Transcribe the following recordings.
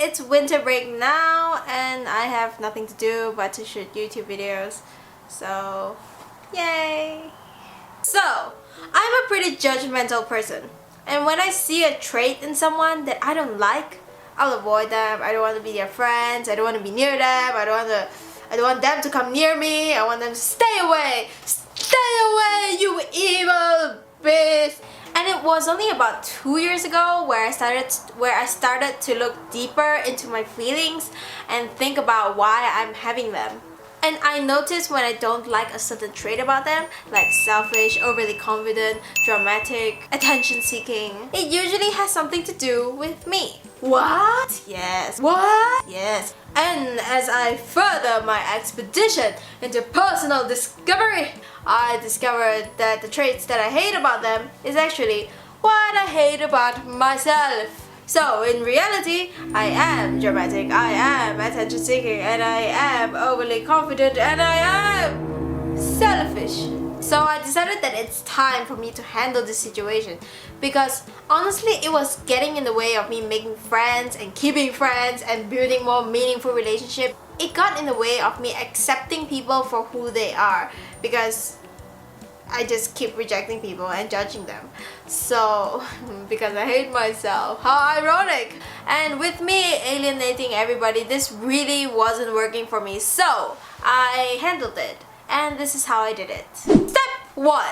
it's winter break now and I have nothing to do but to shoot YouTube videos. So, yay! So, I'm a pretty judgmental person. And when I see a trait in someone that I don't like, I'll avoid them. I don't want to be their friends. I don't want to be near them. I don't want them to come near me. I want them to stay away. Stay away, you evil bitch. And it was only about 2 years ago where I started to look deeper into my feelings and think about why I'm having them. And I notice when I don't like a certain trait about them, like selfish, overly confident, dramatic, attention-seeking, it usually has something to do with me. What? Yes. What? Yes. And as I further my expedition into personal discovery, I discovered that the traits that I hate about them is actually what I hate about myself. So in reality, I am dramatic, I am attention-seeking, and I am overly confident, and I am selfish. So I decided that it's time for me to handle this situation because honestly it was getting in the way of me making friends and keeping friends and building more meaningful relationships. It got in the way of me accepting people for who they are because I just keep rejecting people and judging them. So, because I hate myself. How ironic! And with me alienating everybody, this really wasn't working for me. So, I handled it. And this is how I did it. Step 1.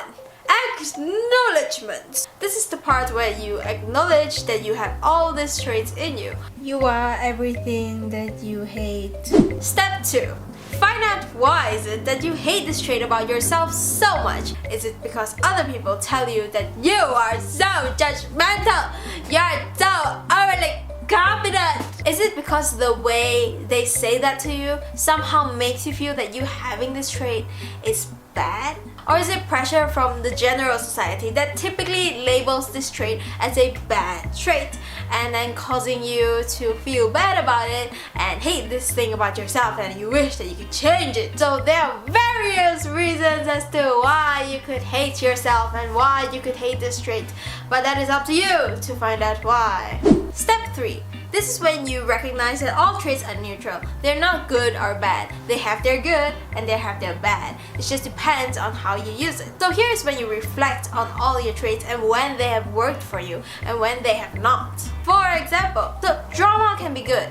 Acknowledgement. This is the part where you acknowledge that you have all these traits in you. You are everything that you hate. Step 2. Find out why is it that you hate this trait about yourself so much. Is it because other people tell you that you are so judgmental? You're so overly confident? Is it because the way they say that to you somehow makes you feel that you having this trait is bad? Or is it pressure from the general society that typically labels this trait as a bad trait and then causing you to feel bad about it and hate this thing about yourself and you wish that you could change it? So there are various reasons as to why you could hate yourself and why you could hate this trait, but that is up to you to find out why. Step 3. This is when you recognize that all traits are neutral. They're not good or bad. They have their good and they have their bad. It just depends on how you use it. So here's when you reflect on all your traits and when they have worked for you and when they have not. For example, so drama can be good.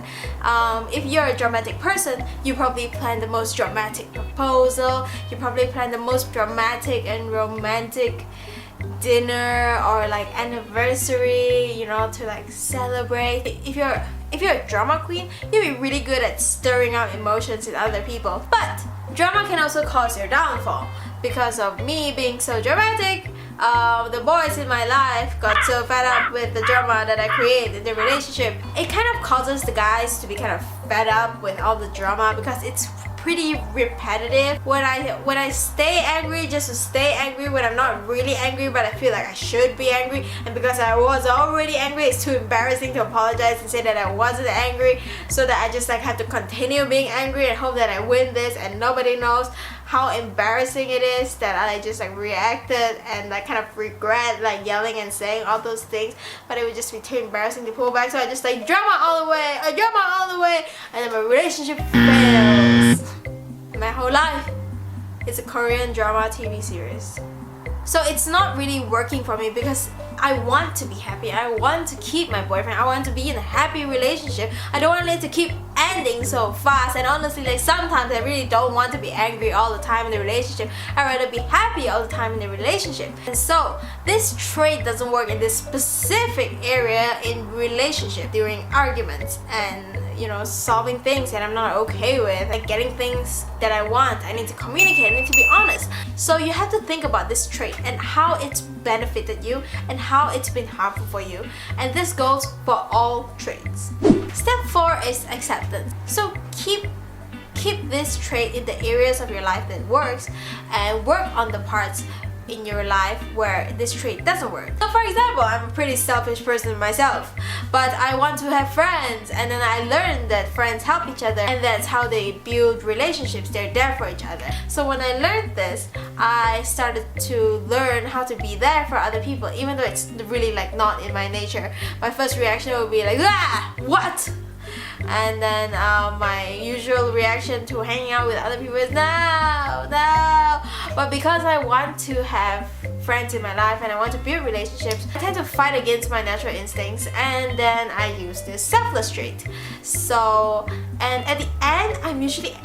If you're a dramatic person, you probably plan the most dramatic proposal. You probably plan the most dramatic and romantic dinner or like anniversary, you know, to like celebrate. If you're a drama queen, you'll be really good at stirring up emotions in other people. But drama can also cause your downfall. Because of me being so dramatic, the boys in my life got so fed up with the drama that I create in the relationship. It kind of causes the guys to be kind of fed up with all the drama because it's pretty repetitive. When I stay angry just to stay angry when I'm not really angry but I feel like I should be angry, and because I was already angry it's too embarrassing to apologize and say that I wasn't angry, so that I just like have to continue being angry and hope that I win this, and nobody knows how embarrassing it is that I just like reacted and like kind of regret like yelling and saying all those things, but it would just be too embarrassing to pull back, so I just like drama all the way, and then my relationship fails. My whole life is a Korean drama TV series. So it's not really working for me because I want to be happy. I want to keep my boyfriend. I want to be in a happy relationship. I don't want it to keep ending so fast. And honestly, like sometimes I really don't want to be angry all the time in the relationship. I'd rather be happy all the time in the relationship. And so this trait doesn't work in this specific area in relationship during arguments and, you know, solving things that I'm not okay with, like getting things that I want. I need to communicate, I need to be honest. So you have to think about this trait and how it's benefited you and how it's been harmful for you. And this goes for all traits. Step 4 is acceptance. So keep this trait in the areas of your life that works and work on the parts in your life where this trait doesn't work. So for example, I'm a pretty selfish person myself, but I want to have friends, and then I learned that friends help each other and that's how they build relationships. They're there for each other. So when I learned this, I started to learn how to be there for other people, even though it's really like not in my nature. My first reaction would be like, ah, what? and then my usual reaction to hanging out with other people is no, no. But because I want to have friends in my life and I want to build relationships, I tend to fight against my natural instincts, and then I use this selfless trait. So, and at the end, I'm usually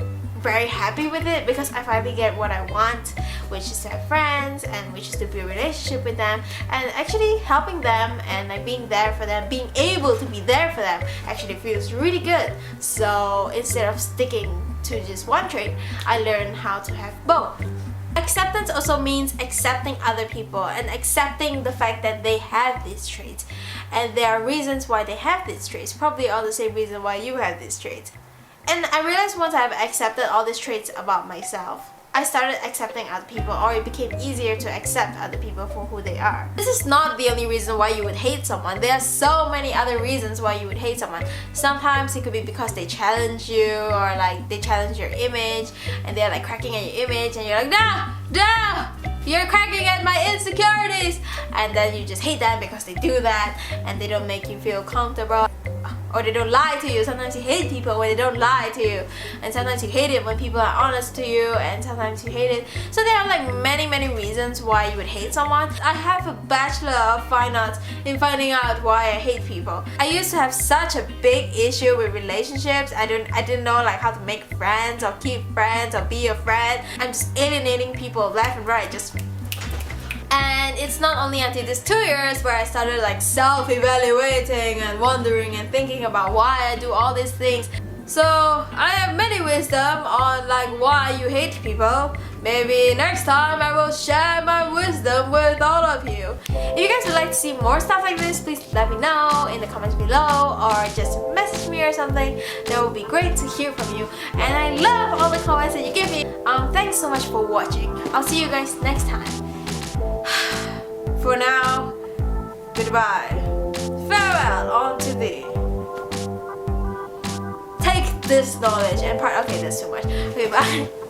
very happy with it because I finally get what I want, which is to have friends and which is to build a relationship with them, and actually helping them and like being there for them, being able to be there for them actually feels really good. So instead of sticking to just one trait, I learned how to have both. Acceptance also means accepting other people and accepting the fact that they have these traits, and there are reasons why they have these traits, probably all the same reason why you have these traits. And I realized once I've accepted all these traits about myself, I started accepting other people, or it became easier to accept other people for who they are. This is not the only reason why you would hate someone. There are so many other reasons why you would hate someone. Sometimes it could be because they challenge you, or like they challenge your image and they're like cracking at your image and you're like, no, no, you're cracking at my insecurities, and then you just hate them because they do that and they don't make you feel comfortable, or they don't lie to you. Sometimes you hate people when they don't lie to you, and sometimes you hate it when people are honest to you, and sometimes you hate it. So there are like many reasons why you would hate someone. I have a Bachelor of Fine Arts in finding out why I hate people. I used to have such a big issue with relationships. I didn't know like how to make friends or keep friends or be a friend. I'm just alienating people left and right, just. And it's not only until these 2 years where I started like self-evaluating and wondering and thinking about why I do all these things. So I have many wisdom on like why you hate people. Maybe next time I will share my wisdom with all of you. If you guys would like to see more stuff like this, please let me know in the comments below, or just message me or something. That would be great to hear from you. And I love all the comments that you give me. Thanks so much for watching. I'll see you guys next time. For now, goodbye. Farewell unto thee. Take this knowledge and part. Okay, that's too much. Okay, bye.